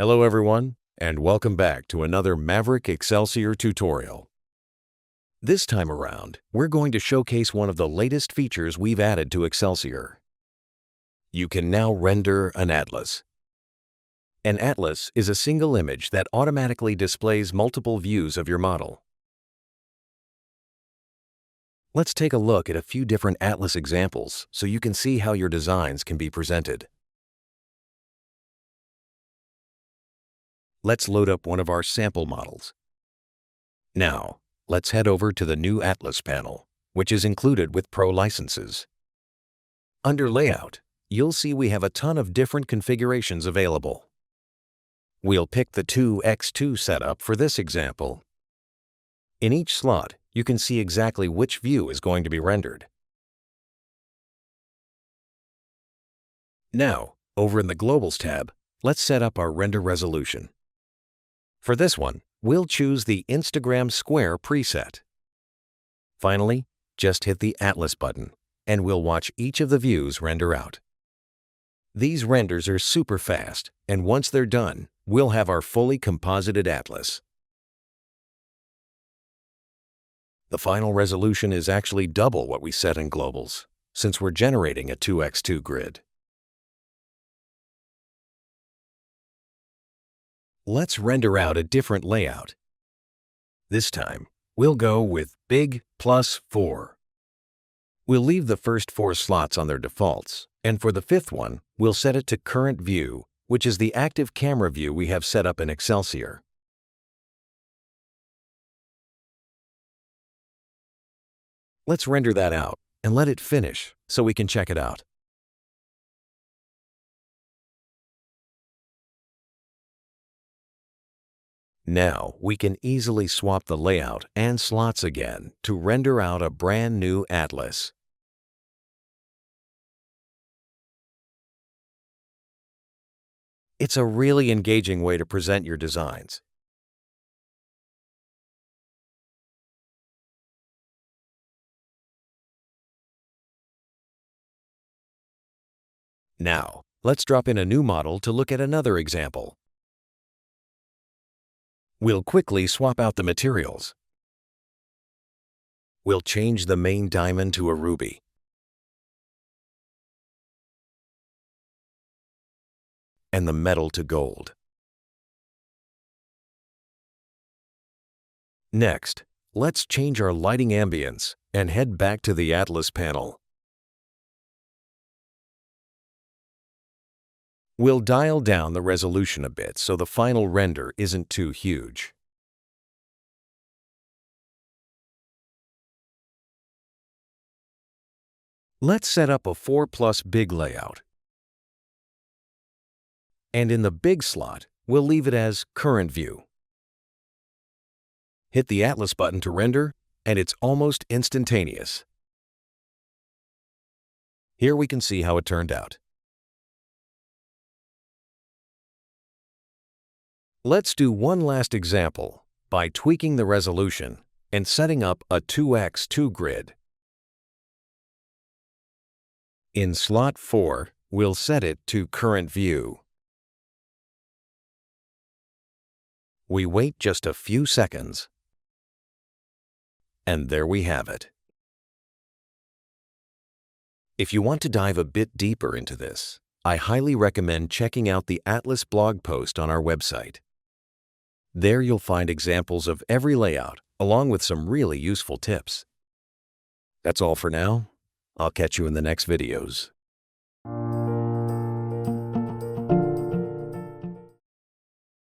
Hello everyone, and welcome back to another Maverick Excelsior tutorial. This time around, we're going to showcase one of the latest features we've added to Excelsior. You can now render an atlas. An atlas is a single image that automatically displays multiple views of your model. Let's take a look at a few different atlas examples so you can see how your designs can be presented. Let's load up one of our sample models. Now, let's head over to the new Atlas panel, which is included with Pro licenses. Under Layout, you'll see we have a ton of different configurations available. We'll pick the 2x2 setup for this example. In each slot, you can see exactly which view is going to be rendered. Now, over in the Globals tab, let's set up our render resolution. For this one, we'll choose the Instagram Square preset. Finally, just hit the Atlas button, and we'll watch each of the views render out. These renders are super fast, and once they're done, we'll have our fully composited atlas. The final resolution is actually double what we set in Globals, since we're generating a 2x2 grid. Let's render out a different layout. This time, we'll go with Big plus 4. We'll leave the first 4 slots on their defaults, and for the 5th one, we'll set it to Current View, which is the active camera view we have set up in Excelsior. Let's render that out and let it finish so we can check it out. Now, we can easily swap the layout and slots again to render out a brand new atlas. It's a really engaging way to present your designs. Now, let's drop in a new model to look at another example. We'll quickly swap out the materials. We'll change the main diamond to a ruby. And the metal to gold. Next, let's change our lighting ambience and head back to the Atlas panel. We'll dial down the resolution a bit so the final render isn't too huge. Let's set up a 4+ big layout. And in the big slot, we'll leave it as Current View. Hit the Atlas button to render, and it's almost instantaneous. Here we can see how it turned out. Let's do one last example by tweaking the resolution and setting up a 2x2 grid. In slot 4, we'll set it to Current View. We wait just a few seconds, and there we have it. If you want to dive a bit deeper into this, I highly recommend checking out the Atlas blog post on our website. There you'll find examples of every layout, along with some really useful tips. That's all for now. I'll catch you in the next videos.